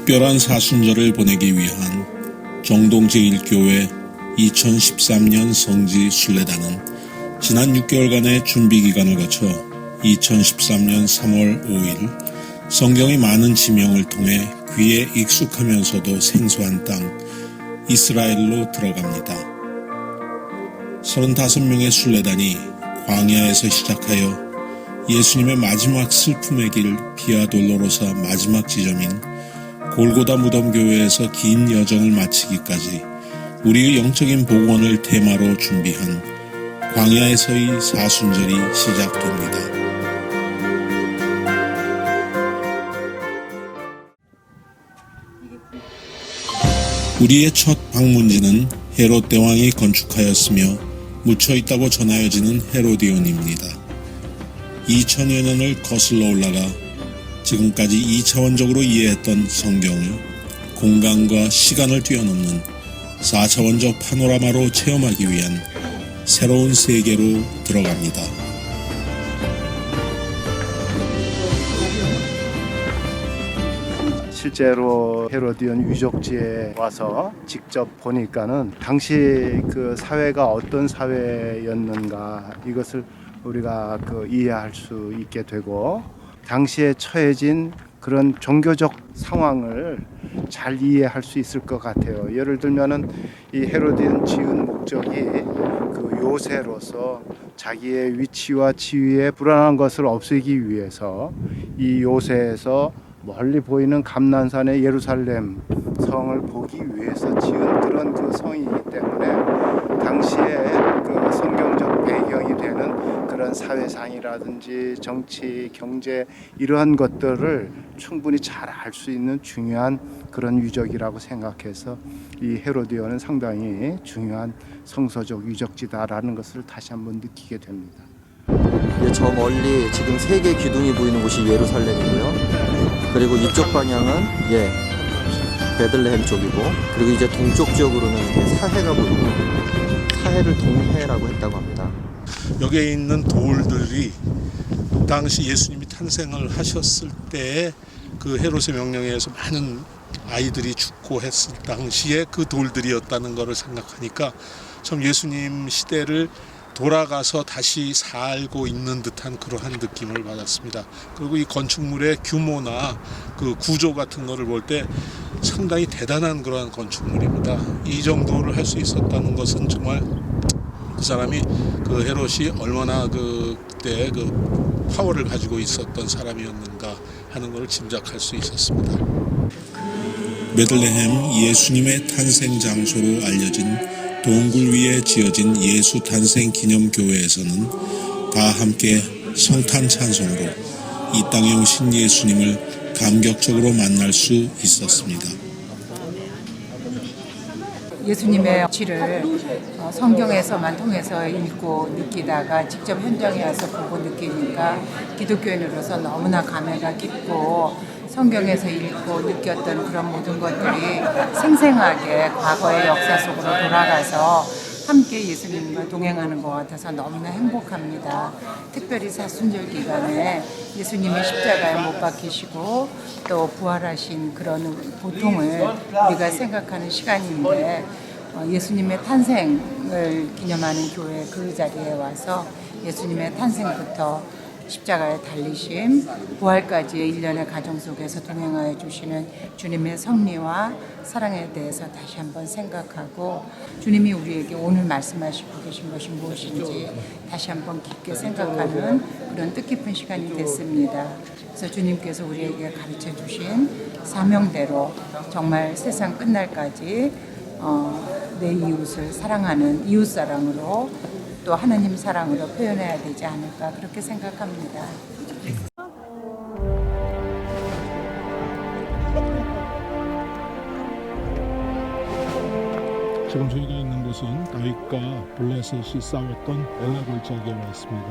특별한 사순절을 보내기 위한 정동 제1교회 2013년 성지 순례단은 지난 6개월간의 준비 기간을 거쳐 2013년 3월 5일 성경의 많은 지명을 통해 귀에 익숙하면서도 생소한 땅 이스라엘로 들어갑니다. 35명의 순례단이 광야에서 시작하여 예수님의 마지막 슬픔의 길 비아 돌로로사 마지막 지점인 골고다 무덤교회에서 긴 여정을 마치기까지 우리의 영적인 복원을 테마로 준비한 광야에서의 사순절이 시작됩니다. 우리의 첫 방문지는 헤롯 대왕이 건축하였으며 묻혀있다고 전하여지는 헤로디온입니다. 2000여 년을 거슬러 올라가 지금까지 2차원적으로 이해했던 성경을 공간과 시간을 뛰어넘는 4차원적 파노라마로 체험하기 위한 새로운 세계로 들어갑니다. 실제로 헤로디온 유적지에 와서 직접 보니까는 당시 그 사회가 어떤 사회였는가 이것을 우리가 이해할 수 있게 되고 당시에 처해진 그런 종교적 상황을 잘 이해할 수 있을 것 같아요. 예를 들면은 이 헤로디온 지은 목적이 그 요새로서 자기의 위치와 지위에 불안한 것을 없애기 위해서 이 요새에서 멀리 보이는 감난산의 예루살렘 성을 보기 위해서 지은 그런 그 성이기 때문에 당시에 그 성경적 배경이 되는 그런 사회상이라든지 정치, 경제 이러한 것들을 충분히 잘 알 수 있는 중요한 그런 유적이라고 생각해서 이 헤로디온은 상당히 중요한 성서적 유적지다라는 것을 다시 한번 느끼게 됩니다. 저 멀리 지금 세 개 기둥이 보이는 곳이 예루살렘이고요. 그리고 이쪽 방향은 베들레헴 쪽이고, 그리고 이제 동쪽 지역으로는 사해가 보이고, 사해를 동해라고 했다고 합니다. 여기에 있는 돌들이 당시 예수님이 탄생을 하셨을 때 그 헤롯의 명령에 의해서 많은 아이들이 죽고 했을 당시에 그 돌들이었다는 것을 생각하니까 참 예수님 시대를 돌아가서 다시 살고 있는 듯한 그러한 느낌을 받았습니다. 그리고 이 건축물의 규모나 그 구조 같은 거를 볼 때 상당히 대단한 그러한 건축물입니다. 이 정도를 할 수 있었다는 것은 정말 그 사람이 그 헤롯이 얼마나 그때 그 파워를 가지고 있었던 사람이었는가 하는 것을 짐작할 수 있었습니다. 베들레헴 예수님의 탄생 장소로 알려진 동굴 위에 지어진 예수 탄생 기념교회에서는 다 함께 성탄 찬송으로 이 땅에 오신 예수님을 감격적으로 만날 수 있었습니다. 예수님의 지를 성경에서만 통해서 읽고 느끼다가 직접 현장에 와서 보고 느끼니까 기독교인으로서 너무나 감회가 깊고 성경에서 읽고 느꼈던 그런 모든 것들이 생생하게 과거의 역사 속으로 돌아가서 함께 예수님과 동행하는 것 같아서 너무나 행복합니다. 특별히 사순절 기간에 예수님이 십자가에 못 박히시고 또 부활하신 그런 고통을 우리가 생각하는 시간인데 예수님의 탄생을 기념하는 교회 그 자리에 와서 예수님의 탄생부터 십자가에 달리심, 부활까지의 일련의 과정 속에서 동행하여 주시는 주님의 섭리와 사랑에 대해서 다시 한번 생각하고 주님이 우리에게 오늘 말씀하시고 계신 것이 무엇인지 다시 한번 깊게 생각하는 그런 뜻깊은 시간이 됐습니다. 그래서 주님께서 우리에게 가르쳐 주신 사명대로 정말 세상 끝날까지 내 이웃을 사랑하는 이웃사랑으로 또 하나님 사랑으로 표현해야 되지 않을까 그렇게 생각합니다. 지금 저희가 있는 곳은 다윗과 블레셋이 싸웠던 엘라 골짜기에 와 있습니다.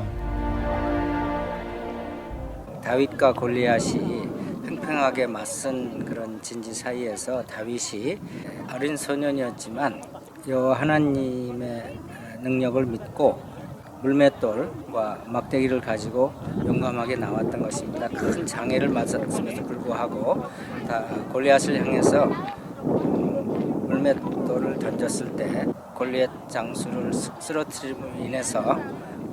다윗과 골리앗이 팽팽하게 맞선 그런 진지 사이에서 다윗이 어린 소년이었지만 여호와 하나님의 능력을 믿고 물맷돌과 막대기를 가지고 용감하게 나왔던 것입니다. 큰 장애를 맞았음에도 불구하고 다 골리앗을 향해서 물맷돌을 던졌을 때 골리앗 장수를 쓰러뜨림으로 인해서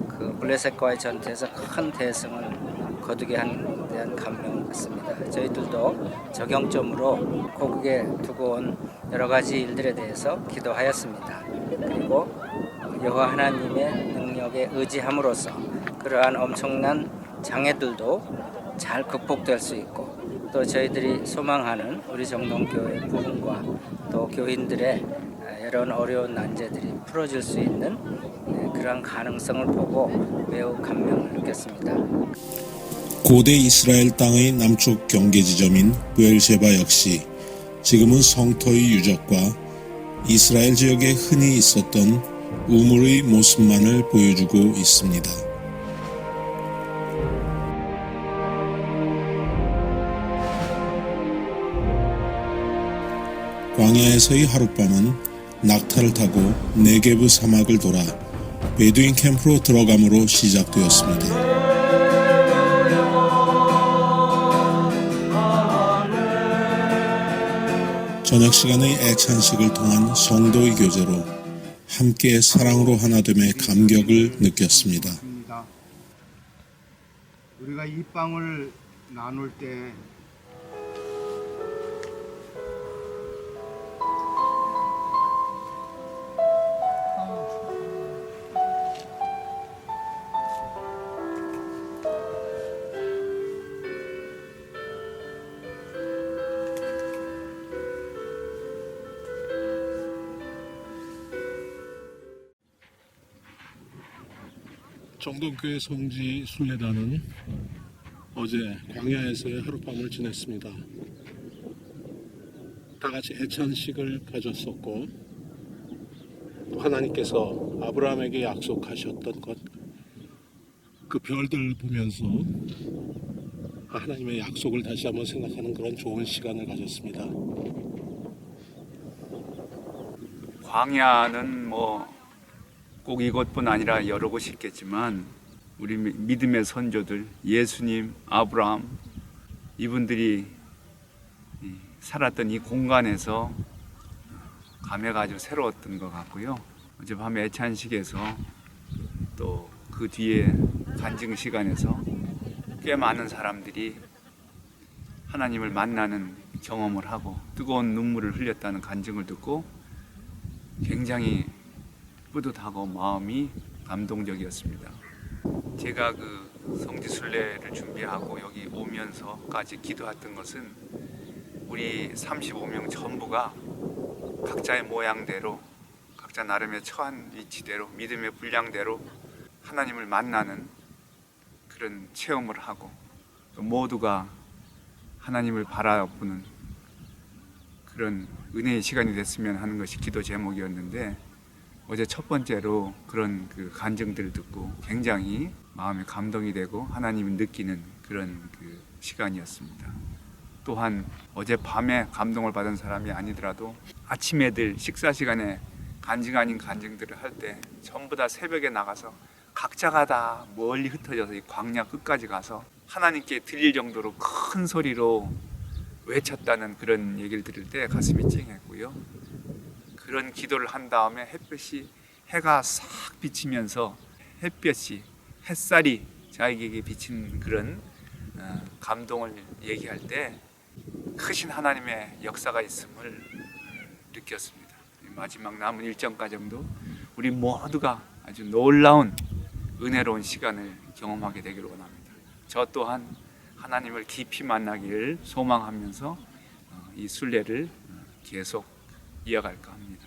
그 블레셋과의 전투에서 큰 대승을 거두게 한 대한 감명을 받습니다. 저희들도 적용점으로 고국에 두고 온 여러 가지 일들에 대해서 기도하였습니다. 그리고 여호와 하나님의 능력에 의지함으로써 그러한 엄청난 장애들도 잘 극복될 수 있고 또 저희들이 소망하는 우리 정동교회 부흥과 또 교인들의 이런 어려운 난제들이 풀어질 수 있는 그런 가능성을 보고 매우 감명을 느꼈습니다. 고대 이스라엘 땅의 남쪽 경계 지점인 브엘셰바 역시 지금은 성터의 유적과 이스라엘 지역에 흔히 있었던 우물의 모습만을 보여주고 있습니다. 광야에서의 하룻밤은 낙타를 타고 네게브 사막을 돌아 베두인 캠프로 들어감으로 시작되었습니다. 저녁 시간의 애찬식을 통한 성도의 교제로 함께 사랑으로 하나됨의 감격을 느꼈습니다. 우리가 이 빵을 나눌 때 정동교회 성지 순례단은 어제 광야에서의 하룻밤을 지냈습니다. 다 같이 애찬식을 가졌었고 또 하나님께서 아브라함에게 약속하셨던 것, 그 별들 보면서 하나님의 약속을 다시 한번 생각하는 그런 좋은 시간을 가졌습니다. 광야는 꼭 이곳뿐 아니라 여러 곳이 있겠지만 우리 믿음의 선조들 예수님, 아브라함 이분들이 살았던 이 공간에서 감회가 아주 새로웠던 것 같고요. 어젯밤에 애찬식에서 또 그 뒤에 간증 시간에서 꽤 많은 사람들이 하나님을 만나는 경험을 하고 뜨거운 눈물을 흘렸다는 간증을 듣고 굉장히 뿌듯하고 마음이 감동적이었습니다. 제가 그 성지순례를 준비하고 여기 오면서까지 기도했던 것은 우리 35명 전부가 각자의 모양대로 각자 나름의 처한 위치대로 믿음의 분량대로 하나님을 만나는 그런 체험을 하고 또 모두가 하나님을 바라보는 그런 은혜의 시간이 됐으면 하는 것이 기도 제목이었는데 어제 첫 번째로 그런 그 간증들을 듣고 굉장히 마음에 감동이 되고 하나님을 느끼는 그런 그 시간이었습니다. 또한 어젯밤에 감동을 받은 사람이 아니더라도 아침에들 식사 시간에 간증 아닌 간증들을 할 때 전부 다 새벽에 나가서 각자가 다 멀리 흩어져서 이 광야 끝까지 가서 하나님께 들릴 정도로 큰 소리로 외쳤다는 그런 얘기를 들을 때 가슴이 찡했고요. 그런 기도를 한 다음에 해가 싹 비치면서 햇살이 자기에게 비친 그런 감동을 얘기할 때 크신 하나님의 역사가 있음을 느꼈습니다. 마지막 남은 일정 과정도 우리 모두가 아주 놀라운 은혜로운 시간을 경험하게 되기를 원합니다. 저 또한 하나님을 깊이 만나기를 소망하면서 이 순례를 계속 이어갈까 합니다.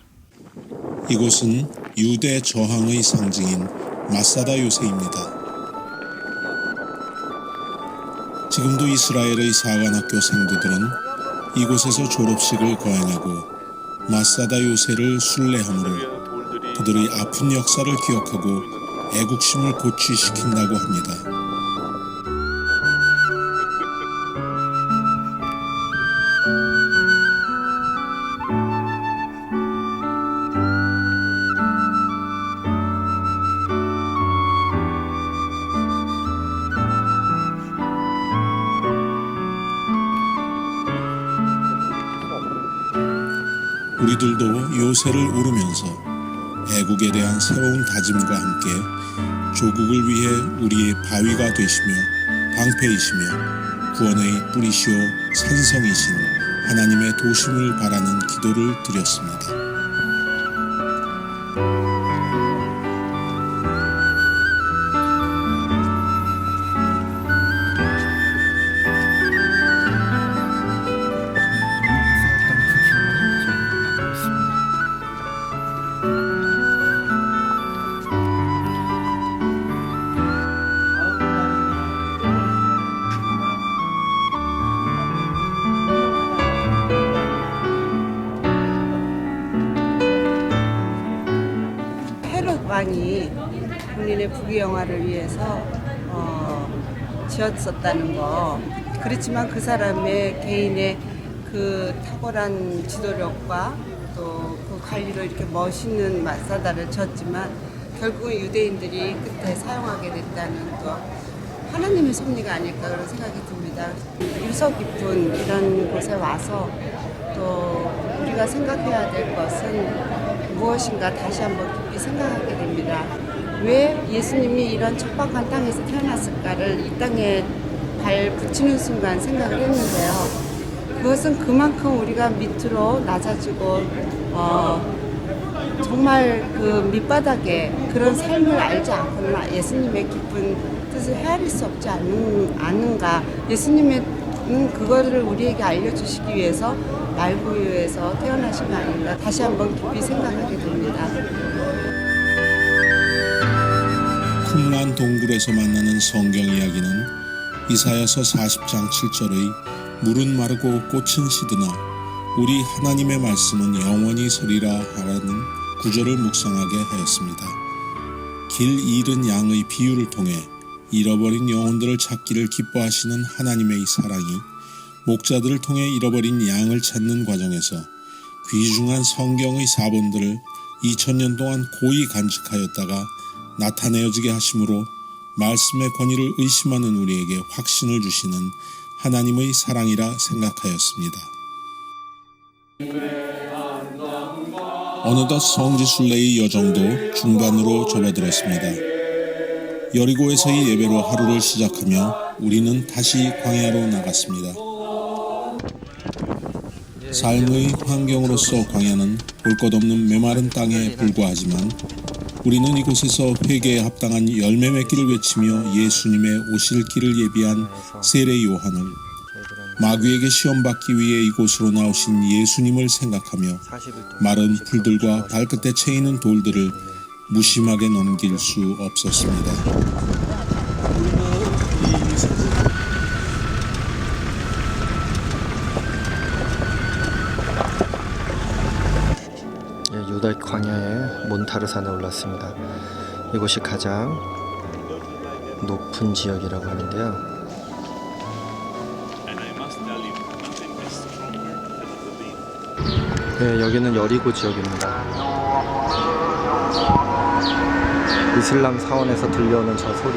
이곳은 유대 저항의 상징인 마사다 요새입니다. 지금도 이스라엘의 사관학교 생도들은 이곳에서 졸업식을 거행하고 마사다 요새를 순례함으로 그들의 아픈 역사를 기억하고 애국심을 고취시킨다고 합니다. 요새를 오르면서 애국에 대한 새로운 다짐과 함께 조국을 위해 우리의 바위가 되시며 방패이시며 구원의 뿌리시오 산성이신 하나님의 도심을 바라는 기도를 드렸습니다. 헤롯 왕이 본인의 부귀영화를 위해서 지었었다는 거. 그렇지만 그 사람의 개인의 그 탁월한 지도력과 또 그 관리로 이렇게 멋있는 마사다를 졌지만 결국은 유대인들이 끝에 사용하게 됐다는 거. 하나님의 섭리가 아닐까 그런 생각이 듭니다. 유서 깊은 이런 곳에 와서 또 우리가 생각해야 될 것은 무엇인가 다시 한번 깊이 생각하게 됩니다. 왜 예수님이 이런 척박한 땅에서 태어났을까를 이 땅에 발 붙이는 순간 생각을 했는데요. 그것은 그만큼 우리가 밑으로 낮아지고 정말 그 밑바닥에 그런 삶을 알지 않거나 예수님의 깊은 뜻을 헤아릴 수 없지 않은가. 예수님은 그거를 우리에게 알려주시기 위해서 말구유에서 태어나신 거 아닌가. 다시 한번 깊이 생각하게 됩니다. 쿰란 동굴에서 만나는 성경 이야기는 이사야서 40장 7절의 물은 마르고 꽃은 시드나 우리 하나님의 말씀은 영원히 서리라 하라는 구절을 묵상하게 하였습니다. 길 잃은 양의 비유를 통해 잃어버린 영혼들을 찾기를 기뻐하시는 하나님의 사랑이 목자들을 통해 잃어버린 양을 찾는 과정에서 귀중한 성경의 사본들을 2000년 동안 고이 간직하였다가 나타내어지게 하심으로 말씀의 권위를 의심하는 우리에게 확신을 주시는 하나님의 사랑이라 생각하였습니다. 어느덧 성지순례의 여정도 중반으로 접어들었습니다. 여리고에서의 예배로 하루를 시작하며 우리는 다시 광야로 나갔습니다. 삶의 환경으로서 광야는 볼 것 없는 메마른 땅에 불과하지만 우리는 이곳에서 회개에 합당한 열매 맺기를 외치며 예수님의 오실 길을 예비한 세례 요한을 마귀에게 시험받기 위해 이곳으로 나오신 예수님을 생각하며 마른 풀들과 발끝에 채이는 돌들을 무심하게 넘길 수 없었습니다. 유다 광야의 몬타르산에 올랐습니다. 이곳이 가장 높은 지역이라고 하는데요. 네, 여기는 여리고 지역입니다. 이슬람 사원에서 들려오는 저 소리.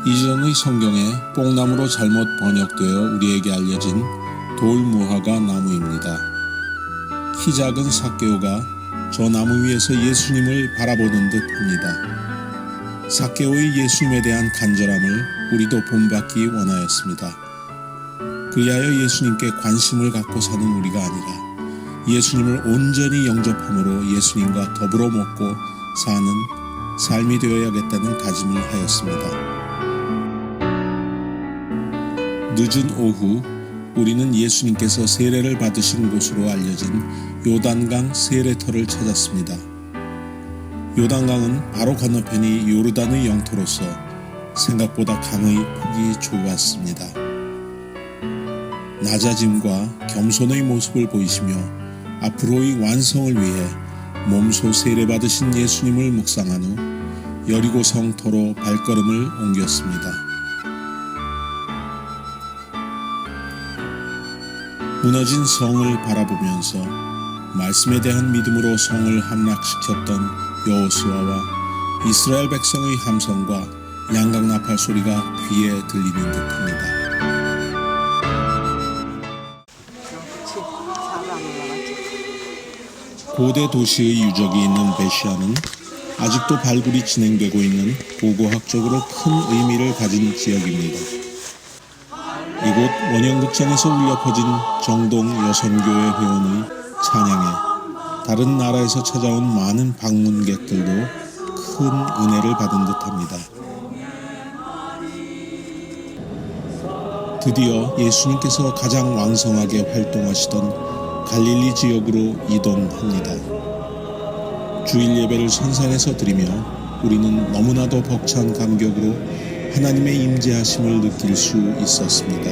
이전의 성경에 뽕나무로 잘못 번역되어 우리에게 알려진 돌무화과 나무입니다. 키 작은 삭개오가 저 나무 위에서 예수님을 바라보는 듯 합니다. 삭개오의 예수님에 대한 간절함을 우리도 본받기 원하였습니다. 그리하여 예수님께 관심을 갖고 사는 우리가 아니라 예수님을 온전히 영접함으로 예수님과 더불어 먹고 사는 삶이 되어야겠다는 다짐을 하였습니다. 늦은 오후 우리는 예수님께서 세례를 받으신 곳으로 알려진 요단강 세례터를 찾았습니다. 요단강은 바로 건너편이 요르단의 영토로서 생각보다 강의 폭이 좁았습니다. 낮아짐과 겸손의 모습을 보이시며 앞으로의 완성을 위해 몸소 세례받으신 예수님을 묵상한 후 여리고 성터로 발걸음을 옮겼습니다. 무너진 성을 바라보면서 말씀에 대한 믿음으로 성을 함락시켰던 여호수아와 이스라엘 백성의 함성과 양각 나팔 소리가 귀에 들리는 듯합니다. 고대 도시의 유적이 있는 베시아는 아직도 발굴이 진행되고 있는 고고학적으로 큰 의미를 가진 지역입니다. 이곳 원형극장에서 울려 퍼진 정동 여선교회 회원의 찬양에 다른 나라에서 찾아온 많은 방문객들도 큰 은혜를 받은 듯합니다. 드디어 예수님께서 가장 왕성하게 활동하시던 갈릴리 지역으로 이동합니다. 주일 예배를 선산에서 드리며 우리는 너무나도 벅찬 감격으로 하나님의 임재하심을 느낄 수 있었습니다.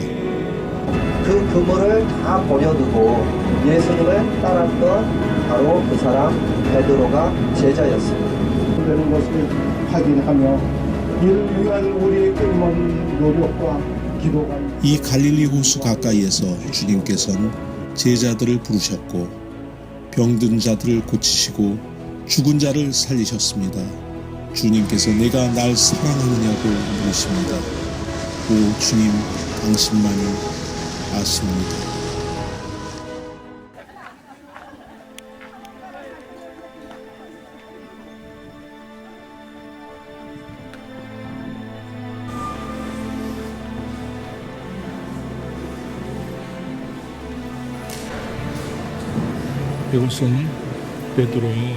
그 그물을 다 버려두고 예수님을 따랐던 바로 그 사람 베드로가 제자였습니다. 되는 것을 확인하며 이를 위한 우리의 끊임없는 노력과 기도가 이 갈릴리 호수 가까이에서 주님께서는 제자들을 부르셨고 병든 자들을 고치시고 죽은 자를 살리셨습니다. 주님께서 내가 날 사랑하느냐고 물으십니다. 오 주님, 당신만이 아십니다. 이곳은 베드로의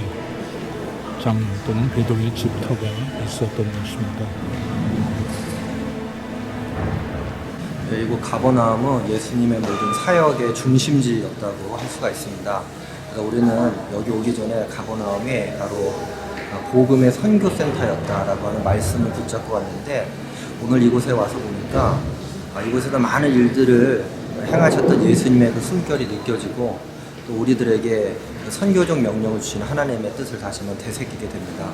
장 또는 베드로의 집터가 있었던 곳입니다. 네, 이곳 가버나움은 예수님의 모든 사역의 중심지였다고 할 수가 있습니다. 그래서 우리는 여기 오기 전에 가버나움이 바로 복음의 선교센터였다라고 하는 말씀을 붙잡고 왔는데 오늘 이곳에 와서 보니까 이곳에서 많은 일들을 행하셨던 예수님의 그 숨결이 느껴지고 또 우리들에게 선교적 명령을 주신 하나님의 뜻을 다시 한번 되새기게 됩니다.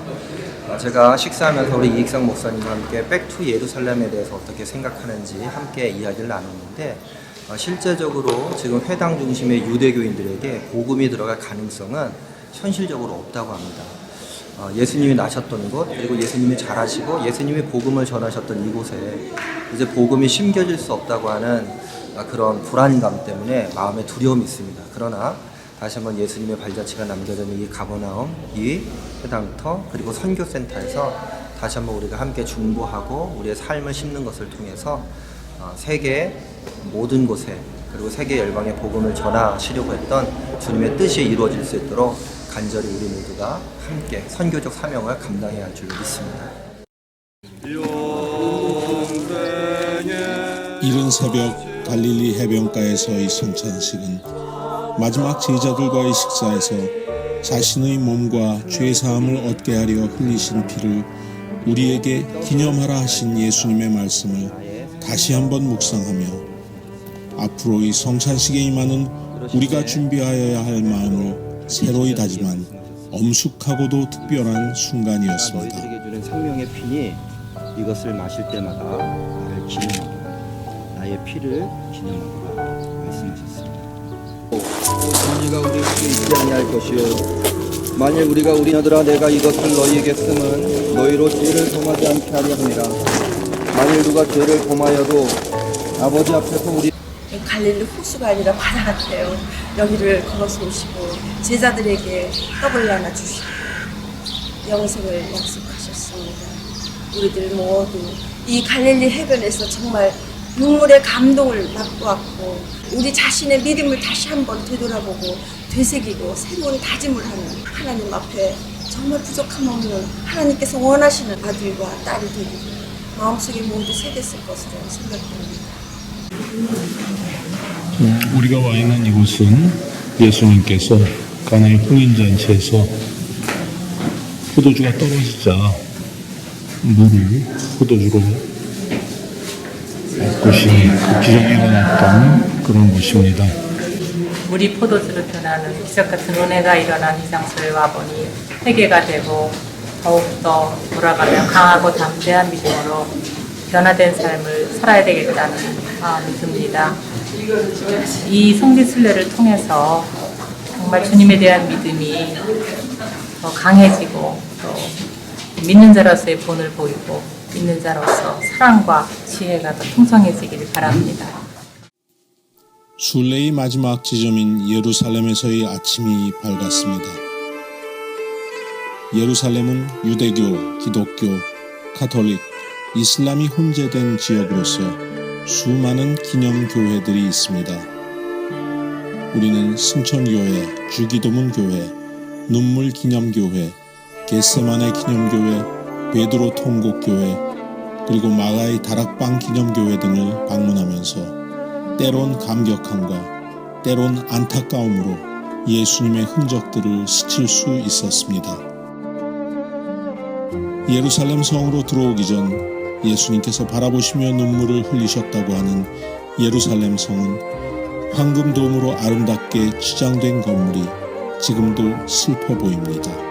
제가 식사하면서 우리 이익상 목사님과 함께 백투 예루살렘에 대해서 어떻게 생각하는지 함께 이야기를 나눴는데 실제적으로 지금 회당 중심의 유대교인들에게 복음이 들어갈 가능성은 현실적으로 없다고 합니다. 예수님이 나셨던 곳 그리고 예수님이 잘하시고 예수님이 복음을 전하셨던 이곳에 이제 복음이 심겨질 수 없다고 하는 그런 불안감 때문에 마음에 두려움이 있습니다. 그러나 다시 한번 예수님의 발자취가 남겨져 있는 이 가버나움, 이 회당터 그리고 선교센터에서 다시 한번 우리가 함께 중보하고 우리의 삶을 심는 것을 통해서 세계 모든 곳에 그리고 세계 열방의 복음을 전하시려고 했던 주님의 뜻이 이루어질 수 있도록 간절히 우리 모두가 함께 선교적 사명을 감당해야 할 줄로 믿습니다. 이른 새벽 갈릴리 해변가에서의 성찬식은 마지막 제자들과의 식사에서 자신의 몸과 죄사함을 얻게 하려 흘리신 피를 우리에게 기념하라 하신 예수님의 말씀을 다시 한번 묵상하며 앞으로의 성찬식에 임하는 우리가 준비하여야 할 마음을 새로이 다짐한 엄숙하고도 특별한 순간이었습니다. 너희들에게 주는 생명의 피니 이것을 마실 때마다 나를 기념하라. 나의 피를 기념하라 말씀하셨습니다. 우리가 우리 수 있지 아니할 것이요 만일 우리가 우리 아들아 내가 이것을 너희에게 쓰면 너희로 죄를 범하지 않게 하려 함이라. 만일 누가 죄를 범하여도 아버지 앞에서 우리 갈릴리 호수가 아니라 바다 같아요. 여기를 걸어서 오시고 제자들에게 떡을 나눠 주시고 영생을 약속하셨습니다. 우리들 모두 이 갈릴리 해변에서 정말 눈물의 감동을 맛보았고 우리 자신의 믿음을 다시 한번 되돌아보고 되새기고 새로운 다짐을 하는 하나님 앞에 정말 부족함 없는 하나님께서 원하시는 아들과 딸이 되기를 마음속에 모두 새겼을 것으로 생각합니다. 우리가 와 있는 이곳은 예수님께서 가나의 혼인잔치에서 포도주가 떨어지자 물을 포도주로 바꾸신 그 기적이 일어났던 그런 곳입니다. 물이 포도주로 변하는 기적 같은 은혜가 일어난 이 장소에 와보니 회개가 되고 더욱더 돌아가며 강하고 담대한 믿음으로 변화된 삶을 살아야 되겠다는 마음이 듭니다. 이 성지순례를 통해서 정말 주님에 대한 믿음이 더 강해지고 또 믿는 자로서의 본을 보이고 믿는 자로서 사랑과 지혜가 더 풍성해지기를 바랍니다. 순례의 마지막 지점인 예루살렘에서의 아침이 밝았습니다. 예루살렘은 유대교, 기독교, 가톨릭, 이슬람이 혼재된 지역으로서 수많은 기념교회들이 있습니다. 우리는 승천교회, 주기도문교회, 눈물기념교회, 겟세마네 기념교회, 베드로 통곡교회, 그리고 마가의 다락방 기념교회 등을 방문하면서 때론 감격함과 때론 안타까움으로 예수님의 흔적들을 스칠 수 있었습니다. 예루살렘 성으로 들어오기 전 예수님께서 바라보시며 눈물을 흘리셨다고 하는 예루살렘 성은 황금돔으로 아름답게 치장된 건물이 지금도 슬퍼 보입니다.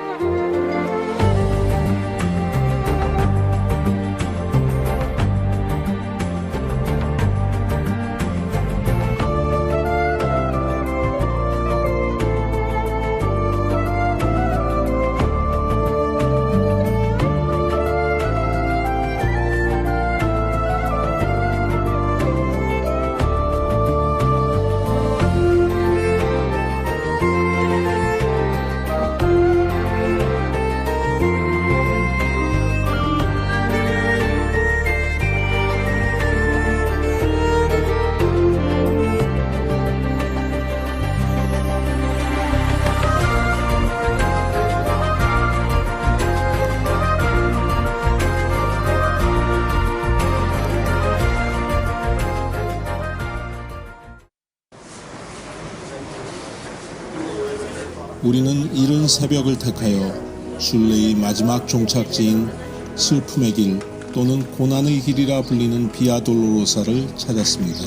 우리는 이른 새벽을 택하여 순례의 마지막 종착지인 슬픔의 길 또는 고난의 길이라 불리는 비아 돌로로사를 찾았습니다.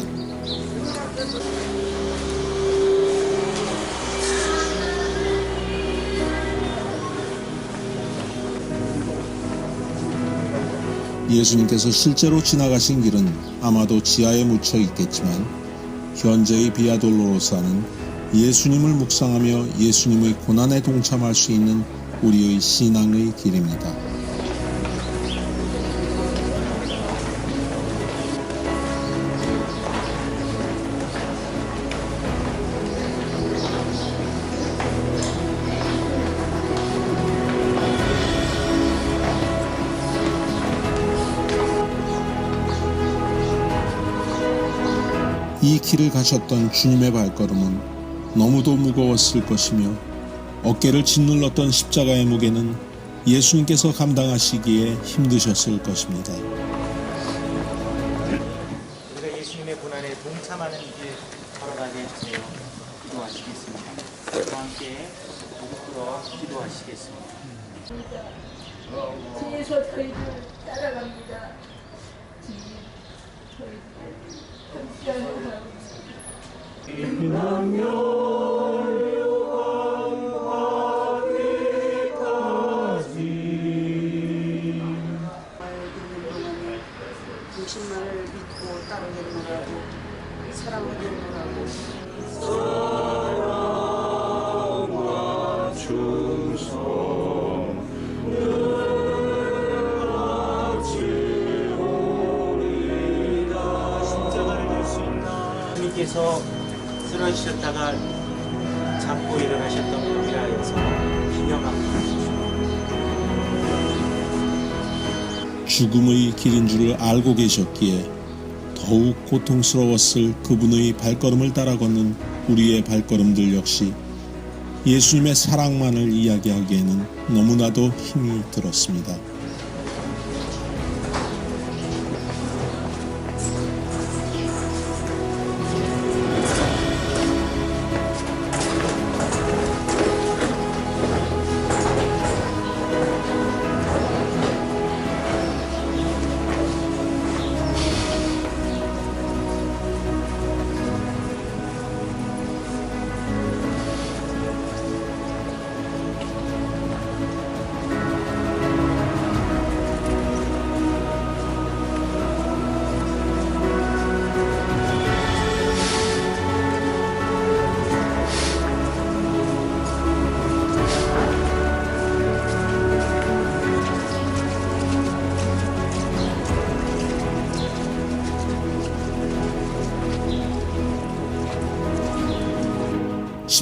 예수님께서 실제로 지나가신 길은 아마도 지하에 묻혀 있겠지만 현재의 비아 돌로로사는 예수님을 묵상하며 예수님의 고난에 동참할 수 있는 우리의 신앙의 길입니다. 이 길을 가셨던 주님의 발걸음은 너무도 무거웠을 것이며 어깨를 짓눌렀던 십자가의 무게는 예수님께서 감당하시기에 힘드셨을 것입니다. 우리가 예수님의 고난에 동참하는 길 걸어가게 해주세요. 기도하시겠습니다. 저와 함께 목으로 기도하시겠습니다. 주에서 저희를 따라갑니다. 당신만을 믿고 따르겠노라고 사랑하겠노라고 사랑과 충성 십자가를 들 수 있나 주님께서 쓰러지셨다가 잡고 일어나셨던 분이라 해서 기념합니다. 죽음의 길인 줄을 알고 계셨기에 더욱 고통스러웠을 그분의 발걸음을 따라 걷는 우리의 발걸음들 역시 예수님의 사랑만을 이야기하기에는 너무나도 힘이 들었습니다.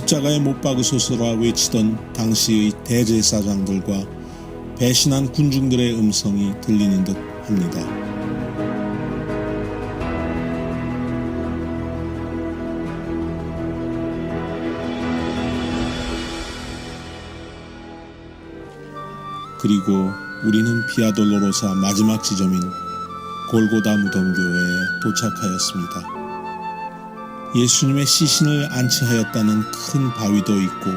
십자가에 못 박으소서라 외치던 당시의 대제사장들과 배신한 군중들의 음성이 들리는 듯 합니다. 그리고 우리는 비아 돌로로사 마지막 지점인 골고다 무덤교회에 도착하였습니다. 예수님의 시신을 안치하였다는 큰 바위도 있고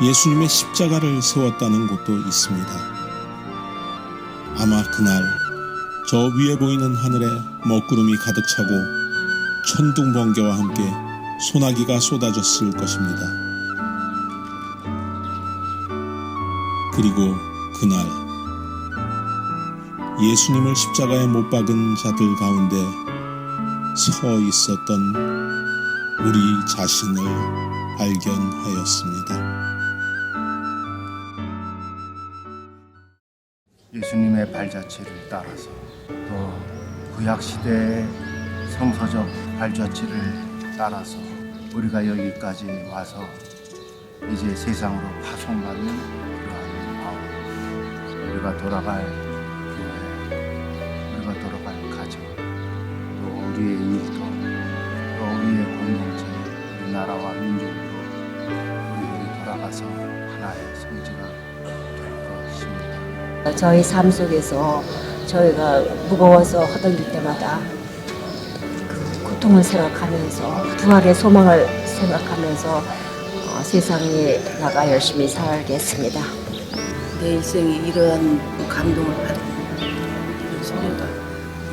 예수님의 십자가를 세웠다는 곳도 있습니다. 아마 그날 저 위에 보이는 하늘에 먹구름이 가득 차고 천둥 번개와 함께 소나기가 쏟아졌을 것입니다. 그리고 그날 예수님을 십자가에 못 박은 자들 가운데 서 있었던 우리 자신을 발견하였습니다. 예수님의 발자취를 따라서 또 구약시대의 성서적 발자취를 따라서 우리가 여기까지 와서 이제 세상으로 파송받는 그러한 마음, 우리가 돌아갈 교회, 우리가 돌아갈 가정, 또 우리의 일터, 또 우리의 공동체, 우리 나라와 민족으로 우리들이 돌아가서 하나의 성지가 될 것입니다. 저희 삶 속에서 저희가 무거워서 허들릴 때마다 그 고통을 생각하면서 부활의 소망을 생각하면서 세상에 나가 열심히 살겠습니다. 내 인생에 이러한 감동을 받은 이런 소녀가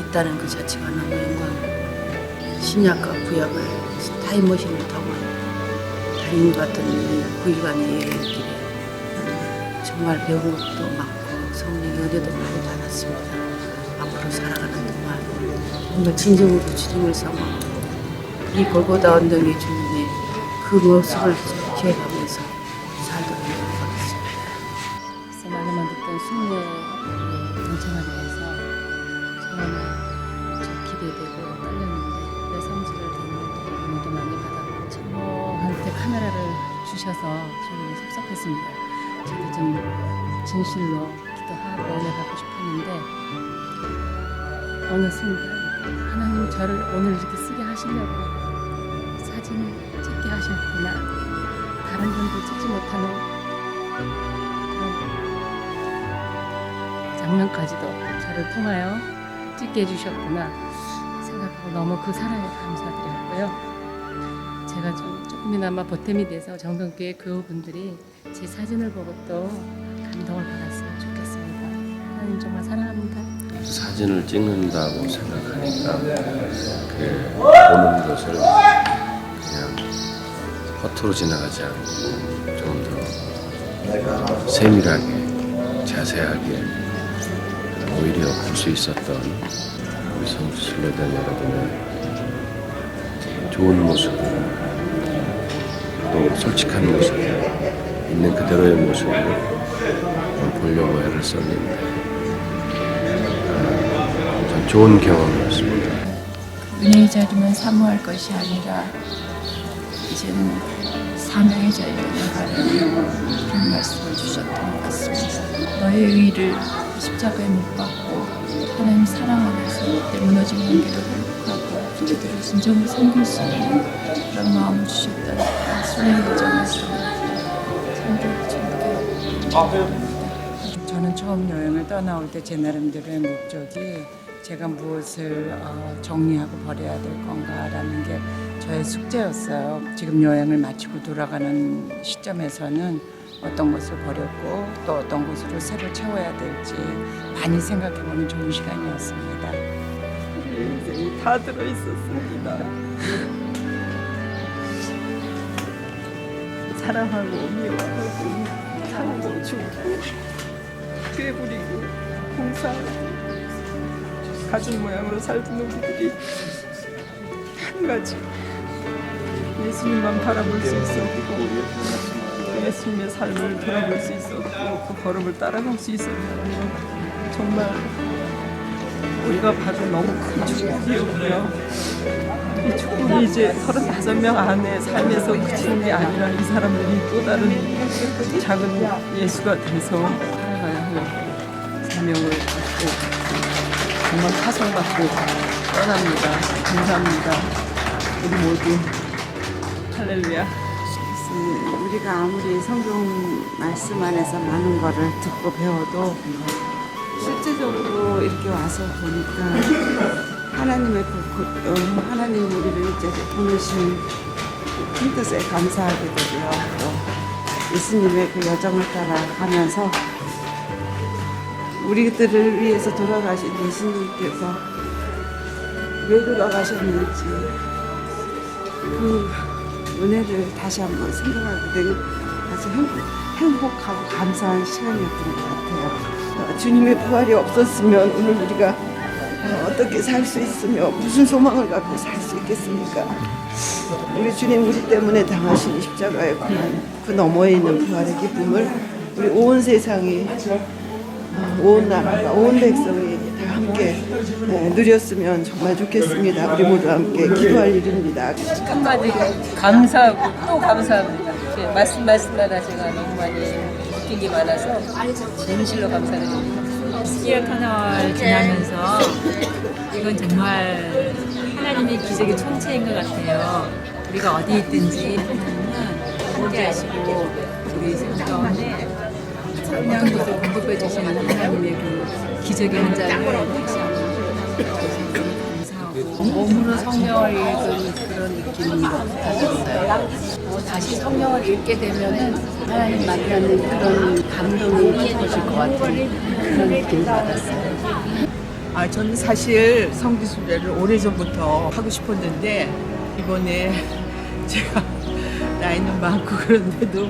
있다는 그 자체가 너무 영광. 신약과 구약을 타임머신을 타고 달인 같은 이 9일간의 여행길에 정말 배운 것도 많고 성령의 은혜도 많이 받았습니다. 앞으로 살아가는 동안 정말 진정으로 주님을 삼아 이 골고다 언덕의 주님의 그 모습을 기억하면서 살도록 하겠습니다. 많이만 듣던 순례에 동참하게 돼서 처음에 좀 기대되고 떨렸는데 내 성질을 닮는 은혜도 많이 받았고 저한테 카메라를 주셔서 저는 섭섭했습니다. 저도 좀 진실로 기도하고 은혜 받고 싶었는데 어느 순간 하나님 저를 오늘 이렇게 쓰게 하시려고 사진을 찍게 하셨구나. 다른 분도 찍지 못하는 그런 장면까지도 저를 통하여 찍게 해주셨구나 생각하고 너무 그 사랑에 감사드렸고요. 제가 조금이나마 보탬이 돼서 정동교회 교우분들이 제 사진을 보고 또 감동을 받았으면 좋겠습니다. 하나님 정말 사랑합니다. 사진을 찍는다고 생각하니까 그 보는 것을 그냥 허투루 지나가지 않고 좀 더 세밀하게 자세하게 오히려 볼 수 있었던 우리 성수순례단 여러분의 좋은 모습을 또 솔직한 모습 있는 그대로의 모습을 보려고 애를 썼는데 참 좋은 경험이었습니다. 은혜의 자리만 사모할 것이 아니라 이제는 사명의 자리로 나가는 그런 말씀을 주셨던 것 같습니다. 너의 의를 십자가에 못 박고 하나님 사랑 안에서 내 무너진 관계를 회복하고 그들을 진정으로 섬길 수 있는 그런 마음을 주셨다니까 순례의 여정에서 저는 처음 여행을 떠나올 때 제 나름대로의 목적이 제가 무엇을 정리하고 버려야 될 건가라는 게 저의 숙제였어요. 지금 여행을 마치고 돌아가는 시점에서는 어떤 것을 버렸고 또 어떤 것으로 새로 채워야 될지 많이 생각해보는 좋은 시간이었습니다. 인생이 다 들어있었습니다. 사랑하고 미워하고 사랑하고 죽고 꾀부리고 봉사하고 가진 모양으로 살던 우리들이 한 가지 예수님만 바라볼 수 있었고 예수님의 삶을 돌아볼 수 있었고 그 걸음을 따라갈 수 있었다는 정말 우리가 받은 너무 큰 축복이었고요. 이 축복이 이제 35명 안에 삶에서 그치는 게 아니라 이 사람들이 또 다른 작은 예수가 돼서 살아가야 할 사명을 받고 정말 파송받고 떠납니다. 감사합니다. 우리 모두 할렐루야. 우리가 아무리 성경 말씀 안에서 많은 거를 듣고 배워도 실제적으로 이렇게 와서 보니까 하나님의 하나님 우리를 이제 보내신 큰 뜻에 감사하게 되고요. 또 예수님의 그 여정을 따라가면서 우리들을 위해서 돌아가신 예수님께서 왜 돌아가셨는지 그 은혜를 다시 한번 생각하게 되는 아주 행복하고 감사한 시간이었던 것 같아요. 주님의 부활이 없었으면 오늘 우리가 어떻게 살 수 있으며 무슨 소망을 갖고 살 수 있겠습니까? 우리 주님 우리 때문에 당하신 십자가의 고난, 그 너머에 있는 부활의 기쁨을 우리 온 세상이, 온 나라가, 온 백성이 다 함께 누렸으면 정말 좋겠습니다. 우리 모두 함께 기도할 일입니다. 한마디 감사하고 또 감사합니다. 말씀마다 제가 너무 많이 느낀 게 많아서 진실로 감사를 드립니다. 시기의 터널 지나면서 이건 정말 하나님의 기적의 총체인 것 같아요. 우리가 어디 있든지 하나님은 함께하시고 우리 성경에 어떤 것을 공급해 주시는 하나님의 그 기적의 현장을 다시 한번 감사하고 몸으로 성경을 읽은 그런 느낌이 받았어요. 다시 성경을 읽게 되면은 하나님 만나는 그런 감동이 깊어질 것 같은 그런 느낌을 받았어요. 저는 사실 성지순례를 오래전부터 하고 싶었는데 이번에 제가 나이는 많고 그런데도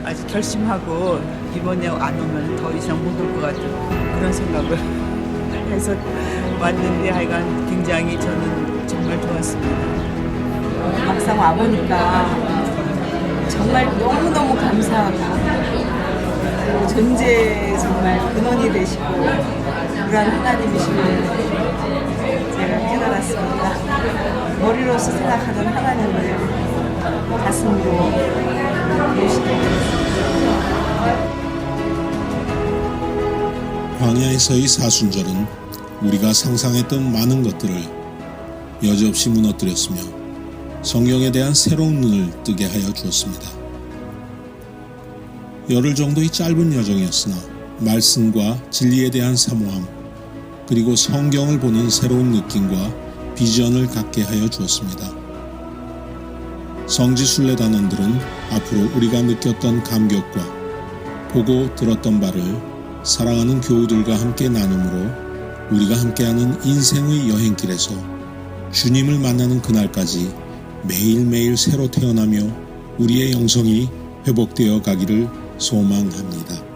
아직 결심하고 이번에 안 오면 더 이상 못 올 것 같은 그런 생각을 해서 왔는데 하여간 굉장히 저는 정말 좋았습니다. 막상 와보니까 정말 너무너무 감사하고 존재의 정말 근원이 되시고 그런 하나님이심을 제가 깨달았습니다. 머리로서 생각하던 하나님을 가슴으로 모시게 되었습니다. 광야에서의 사순절은 우리가 상상했던 많은 것들을 여지없이 무너뜨렸으며 성경에 대한 새로운 눈을 뜨게 하여 주었습니다. 열흘 정도의 짧은 여정이었으나 말씀과 진리에 대한 사모함, 그리고 성경을 보는 새로운 느낌과 비전을 갖게 하여 주었습니다. 성지순례단원들은 앞으로 우리가 느꼈던 감격과 보고 들었던 바를 사랑하는 교우들과 함께 나눔으로 우리가 함께하는 인생의 여행길에서 주님을 만나는 그날까지 매일매일 새로 태어나며 우리의 영성이 회복되어 가기를 소망합니다.